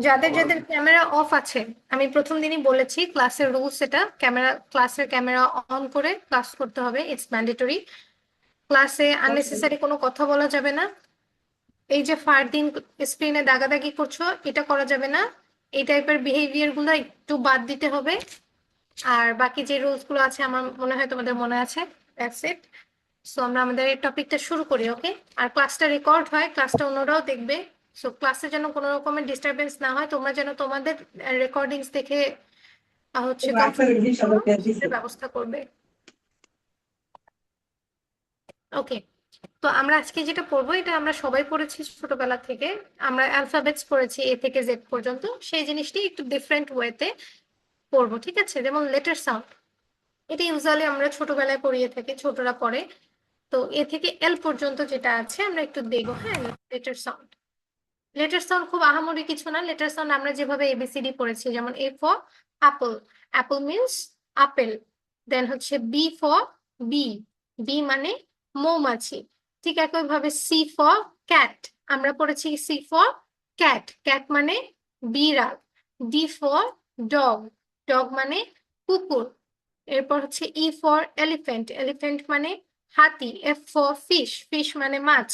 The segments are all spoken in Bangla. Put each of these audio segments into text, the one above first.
যাদের যাদের ক্যামেরা অফ আছে, আমি প্রথম দিনই বলেছি ক্লাসের রুলস এটা, ক্লাসের ক্যামেরা অন করে ক্লাস করতে হবে, ইটস ম্যান্ডেটরি। ক্লাসে আননেসেসারি কোনো কথা বলা যাবে না। এই যে ফারদিন স্ক্রিনে দাগাদাগি করছো, এটা করা যাবে না। এই টাইপের বিহেভিয়ার গুলো একটু বাদ দিতে হবে। আর বাকি যে রুলস গুলো আছে আমার মনে হয় তোমাদের মনে আছে। That's it. সো আমরা আমাদের এই টপিকটা শুরু করি, ওকে? আর ক্লাসটা রেকর্ড হয়, ক্লাসটা অন্যরাও দেখবে। সো ক্লাসে যেন কোনো রকমের ডিস্টারবেন্স না হয়, তোমরা যেন তোমাদের রেকর্ডিংস দেখে হচ্ছে কমফোর্টেবল ব্যবস্থা করবে, ওকে? তো আমরা আজকে যেটা পড়বো এটা আমরা সবাই পড়েছি ছোটবেলা থেকে। আমরা অ্যালফাবেটস পড়েছি এ থেকে জেড পর্যন্ত, সেই জিনিসটি একটু ডিফারেন্ট ওয়েতে পড়বো, ঠিক আছে? যেমন লেটার সাউন্ড, এটা ইউজুয়ালি আমরা ছোটবেলায় পড়িয়ে থাকি, ছোটরা পড়ে। তো এ থেকে এল পর্যন্ত যেটা আছে আমরা একটু দেখবো, হ্যাঁ? লেটার সাউন্ড, লেটার সাউন্ড খুব আহামরি কিছু না। লেটার সাউন্ড আমরা যেভাবে এবিসিডি পড়েছি, যেমন A for apple, apple means আপেল। দেন হচ্ছে বি ফর বি, বি মানে মৌমাছি। ঠিক একইভাবে সি ফর ক্যাট, আমরা পড়েছি সি ফর ক্যাট, ক্যাট মানে বিড়াল। ডি ফর ডগ, ডগ মানে কুকুর। এরপর হচ্ছে ই ফর এলিফ্যান্ট, এলিফ্যান্ট মানে হাতি। এফ ফর ফিশ, ফিশ মানে মাছ।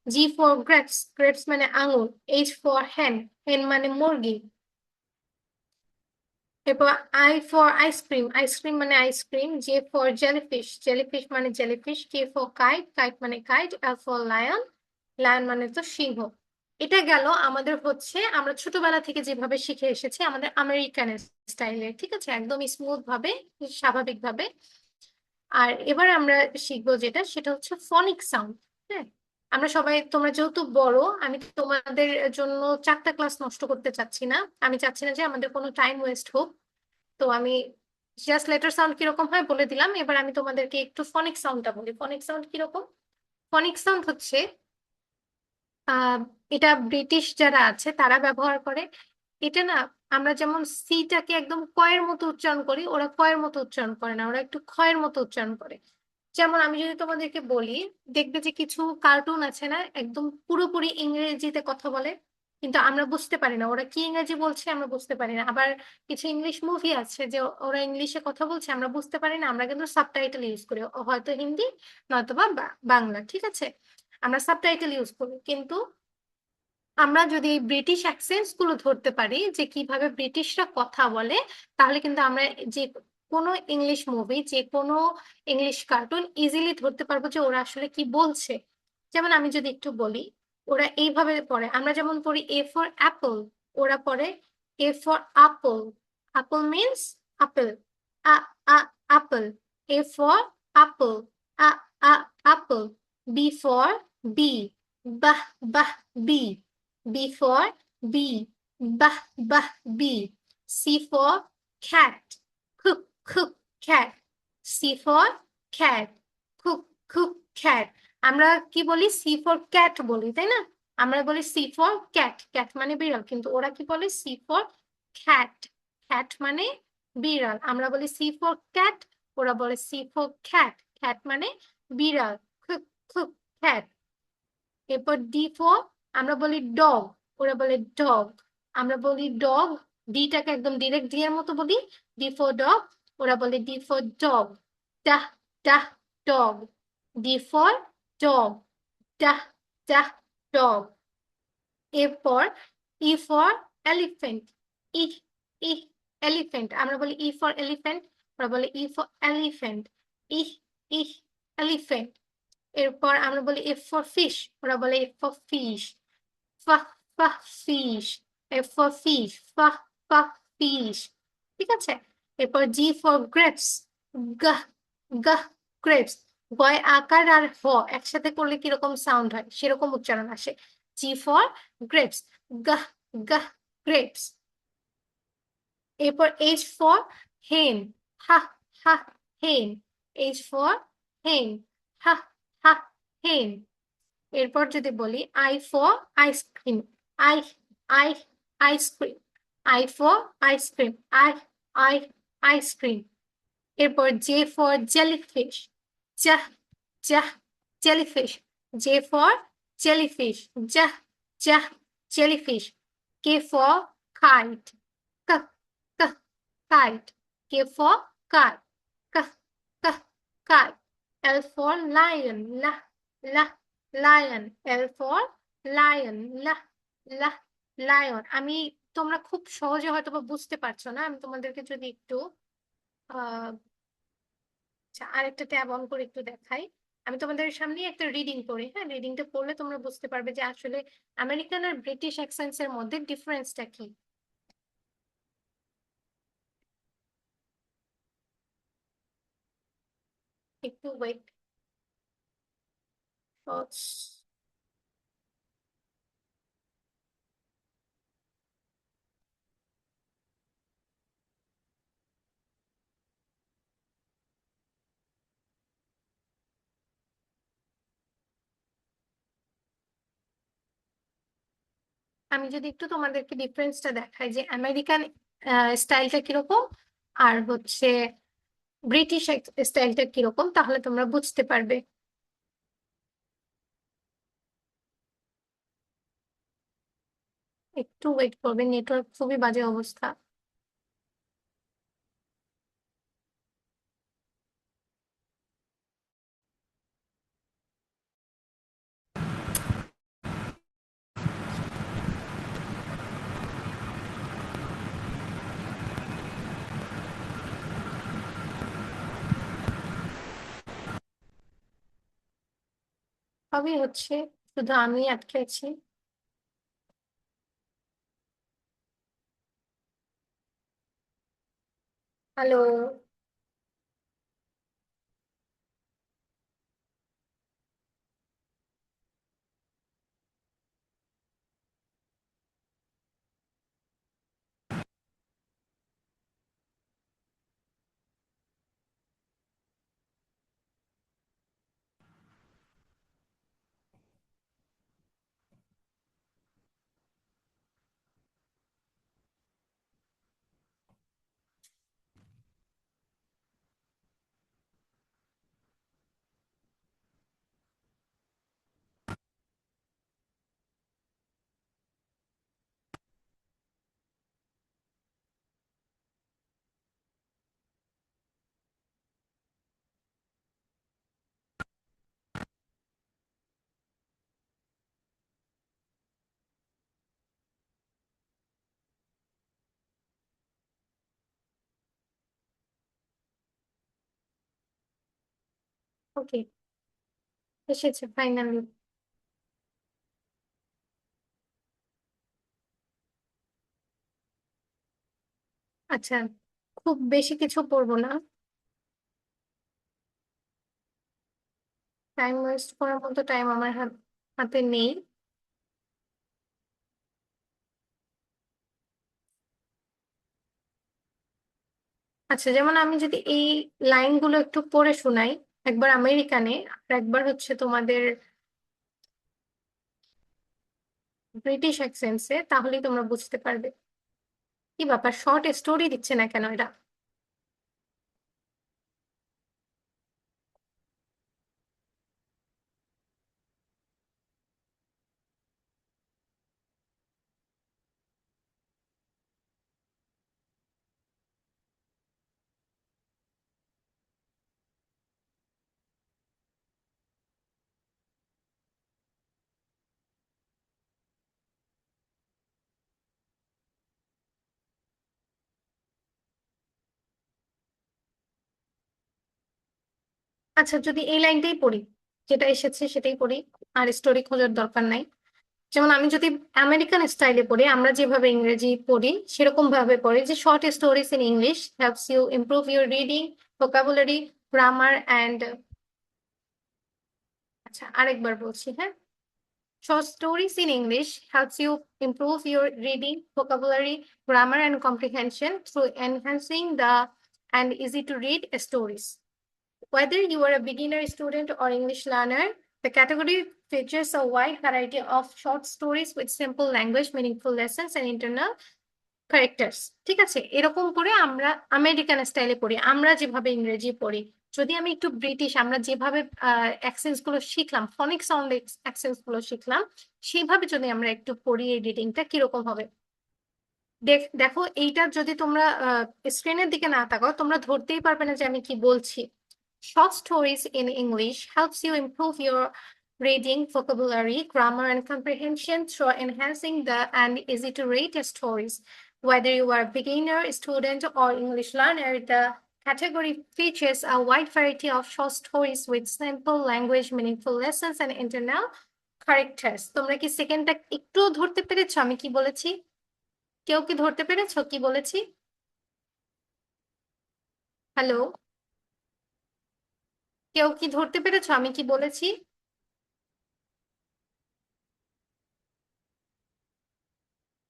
জি ফর গ্রেপস, গ্রেপস মানে আঙুর। এইচ ফর হ্যান, হেন মানে মুরগি। এরপর আই ফর আইসক্রিম, আইসক্রিম মানে ice cream. J for jellyfish, jellyfish মানে jellyfish. K for kite, kite মানে kite. L for lion, lion মানে তো সিংহ। এটা গেল আমাদের হচ্ছে আমরা ছোটবেলা থেকে যেভাবে শিখে এসেছি আমাদের আমেরিকান স্টাইলে, ঠিক আছে? একদম স্মুথ ভাবে, স্বাভাবিক ভাবে। আর এবার আমরা শিখবো যেটা, সেটা হচ্ছে ফনিক সাউন্ড। হ্যাঁ, আমরা সবাই, তোমরা যেহেতু বড়, আমি তোমাদের জন্য 4টা ক্লাস নষ্ট করতে চাচ্ছি না। আমি চাচ্ছি না যে আমাদের কোনো টাইম ওয়েস্ট হোক। তো আমি জাস্ট লেটার সাউন্ড কিরকম হয় বলে দিলাম। এবার আমি তোমাদেরকে একটু ফনিক সাউন্ডটা বলি। ফনিক সাউন্ড কিরকম? ফনিক সাউন্ড হচ্ছে আহ এটা ব্রিটিশ যারা আছে তারা ব্যবহার করে। এটা না, আমরা যেমন সিটাকে একদম কয়ের মতো উচ্চারণ করি, ওরা কয়ের মতো উচ্চারণ করে না, ওরা একটু ক্ষয়ের মতো উচ্চারণ করে। যেমন আমি যদি তোমাদেরকে বলি, দেখবে যে কিছু কার্টুন আছে না, একদম পুরোপুরি ইংরেজিতে কথা বলে, কিন্তু আমরা বুঝতে পারি না ওরা কি ইংরেজি বলছে, আমরা বুঝতে পারি না। আবার কিছু ইংলিশ মুভি আছে যে ওরা ইংলিশে কথা বলছে, আমরা বুঝতে পারি না, আমরা কিন্তু সাবটাইটেল ইউজ করি, হয়তো হিন্দি নয়তোবা বাংলা, ঠিক আছে? আমরা সাবটাইটেল ইউজ করি। কিন্তু আমরা যদি এই ব্রিটিশ অ্যাকসেন্টস গুলো ধরতে পারি যে কিভাবে ব্রিটিশরা কথা বলে, তাহলে কিন্তু আমরা যে কোনো ইংলিশ মুভি, যে কোনো ইংলিশ কার্টুন ইজিলি ধরতে পারবো যে ওরা আসলে কি বলছে। যেমন আমি যদি একটু বলি, ওরা এইভাবে পড়ে, আমরা যেমন পড়ি এ ফর অ্যাপল, ওরা পড়ে A for apple. Apple means আপেল, আ আ আপেল। এ ফর আপল, আ আ আপেল। বি ফর বি, বাহ বাহ বি। B for bee, bah bah bee. C for cat, cook cook cat. C for cat, cook cook cat. আমরা কি বলি? C for cat বলি, তাই না? আমরা বলি C for cat, cat মানে বিড়াল, কিন্তু ওরা কি বলে? C for cat, cat মানে বিড়াল। আমরা বলি C for cat, ওরা বলে C for cat, cat মানে বিড়াল। cook cook cat। এরপর ডি ফর, আমরা বলি ডগ, ওরা বলে ডগ। আমরা বলি ডগ, ডিটাকে একদম ডিরেক্ট ডি এর মতো বলি। ডি ফর ডগ, ওরা বলে D for dog. Duh duh dog, D for dog, duh duh dog. এরপর E for elephant, E E elephant. আমরা বলি ই ফর এলিফেন্ট, ওরা বলে E for elephant. E E elephant. এরপর আমরা বলি এফ ফর ফিশ, ওরা বলে F for fish. Fuh fuh fish, F for fish, fuh fuh fish, ঠিক আছে? এরপর G for grapes, guh guh grapes. গয় আকার আর হ একসাথে করলে কিরকম সাউন্ড হয় সেরকম উচ্চারণ আসে। G for grapes, guh guh grapes. এরপর এইচ ফর হেন, হা হা হেন। এইচ ফর হেন, হা হা হেন। এরপর যদি বলি I for ice cream, I I ice cream. I for ice cream, I I ice cream. এরপর জে ফর জেলিফিশ, জাহ জাহ jellyfish. J for jellyfish, jah, jah, jellyfish. K for kite, k, k, kite. K for kite, k, k, kite. L for lion, la, la, lion. L for lion, la, la, lion. তোমরা খুব সহজে হয়তো বা বুঝতে পারছো না, আমি তোমাদেরকে যদি একটু আহ আচ্ছা আরেকটা ট্যাব অন করে একটু দেখাই। আমি তোমাদের সামনে একটা রিডিং করি, হ্যাঁ, রিডিংটা পড়লে তোমরা বুঝতে পারবে যে আসলে আমেরিকান আর ব্রিটিশ অ্যাকসেন্টস এর মধ্যে ডিফারেন্সটা কি। একটু ওয়েট। আমি যদি একটু তোমাদেরকে ডিফারেন্সটা দেখাই যে আমেরিকান স্টাইলটা কিরকম আর হচ্ছে ব্রিটিশ স্টাইলটা কিরকম, তাহলে তোমরা বুঝতে পারবে। একটু ওয়েট করবে, নেটওয়ার্ক খুবই বাজে অবস্থা। সবই হচ্ছে, শুধু আমি আটকে আছি। হ্যালো। ওকে, এসেছে ফাইনালি। আচ্ছা, খুব বেশি কিছু পড়বো না, টাইম ওয়েস্ট করার মতো টাইম আমার হাতে নেই। আচ্ছা, যেমন আমি যদি এই লাইনগুলো একটু পড়ে শোনাই, একবার আমেরিকানে আর একবার হচ্ছে তোমাদের ব্রিটিশ অ্যাকসেন্টসে, তাহলেই তোমরা বুঝতে পারবে। কি ব্যাপার, শর্ট স্টোরি দিচ্ছে না কেন এটা? আচ্ছা, যদি এই লাইনটাই পড়ি, যেটা এসেছে সেটাই পড়ি, আর স্টোরি খোঁজার দরকার নাই। যেমন আমি যদি আমেরিকান স্টাইলে পড়ি, আমরা যেভাবে ইংরেজি পড়ি সেরকম ভাবে পড়ি যে short stories in English helps you improve your reading, vocabulary, grammar and, আচ্ছা আরেকবার বলছি, হ্যাঁ, short stories in English helps you improve your reading, vocabulary, grammar, and comprehension through enhancing the and easy to read stories. Whether you are a beginner student or English learner, the category features a wide variety of short stories with simple language, meaningful lessons, and internal characters. ঠিক আছে, এরকম করে আমরা আমেরিকান স্টাইলে পড়ি, আমরা যেভাবে ইংরেজি পড়ি। যদি আমি একটু ব্রিটিশ, আমরা যেভাবে অ্যাকসেন্টস গুলো শিখলাম, ফনিক সাউন্ড অ্যাকসেন্টস গুলো শিখলাম, সেইভাবে যদি আমরা একটু পড়ি, এই রিডিংটা কিরকম হবে? দেখো, এইটা যদি তোমরা স্ক্রিনের দিকে না তাকাও, তোমরা ধরতেই পারবে না যে আমি কি বলছি। Short stories in English helps you improve your reading, vocabulary, grammar, and comprehension through enhancing the and easy to read stories. Whether you are a beginner, student, or English learner, the category features a wide variety of short stories with simple language, meaningful lessons, and internal characters. তোমরা কি সেকেন্ডটা একটু ধরতে পেরেছো আমি কি বলেছি? কেউ কি ধরতে পেরেছো কি বলেছি? হ্যালো, কেউ কি ধরতে পেরেছো আমি কি বলেছি?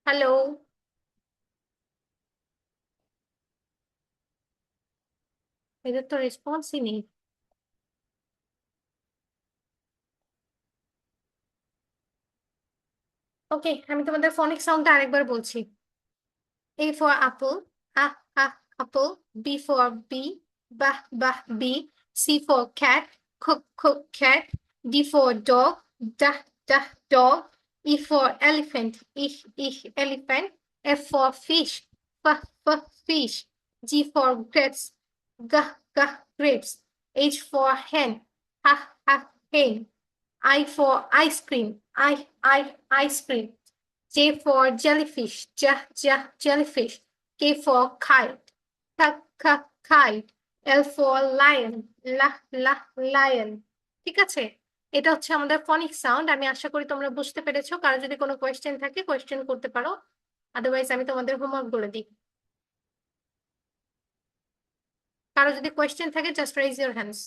হ্যালো, এদের তো রেসপন্সই নেই। ওকে, আমি তোমাদের ফনিক সাউন্ডটা আরেকবার বলছি। A for apple, apple. B for bee, bee. C for cat, cat. D for dog, dog. E for elephant, elephant. F for fish, fish. G for grapes, grapes. H for hen, hen. I for ice cream, ice cream. J for jellyfish, jellyfish. K for kite, kite. L for lion, lion. ঠিক আছে, এটা হচ্ছে আমাদের ফনিক সাউন্ড। আমি আশা করি তোমরা বুঝতে পেরেছো। কারো যদি কোনো কোয়েশ্চেন থাকে কোয়েশ্চেন করতে পারো, আদারওয়াইজ আমি তোমাদের হোমওয়ার্ক বলে দিই। কারো যদি কোয়েশ্চেন থাকে জাস্ট রেইজ ইউর হ্যান্ডস।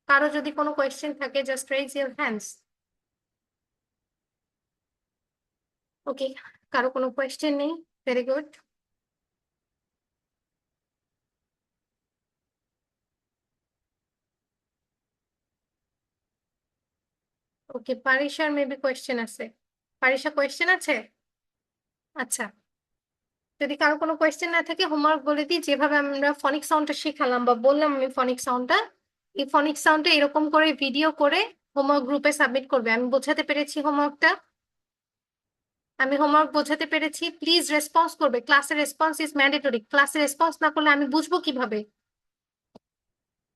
কারো যদি কোনো কোয়েশ্চেন থাকে জাস্ট রেইজ ইউর হ্যান্ডস। ওকে, কারো কোনো কোয়েশ্চেন নেই, ভেরি গুড। ওকে, পারিশার মেবি কোয়েশ্চেন আছে। পারিশা কোয়েশ্চেন আছে? আচ্ছা, যদি কারো কোনো কোয়েশ্চেন না থাকে হোমওয়ার্ক বলে দিই। যেভাবে আমরা ফনিক সাউন্ডটা শিখালাম বা বললাম আমি ফনিক সাউন্ডটা, এই ফনিক সাউন্ডটা এরকম করে ভিডিও করে হোমওয়ার্ক গ্রুপে সাবমিট করবে। আমি বোঝাতে পেরেছি হোমওয়ার্কটা? আমি হোমওয়ার্ক বোঝাতে পেরেছি? প্লিজ রেসপন্স করবে। ক্লাসের রেসপন্স ইজ ম্যান্ডেটরি। ক্লাসে রেসপন্স না করলে আমি বুঝবো কিভাবে?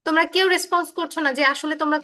তোমরা কেউ রেসপন্স করছো না যে আসলে তোমরা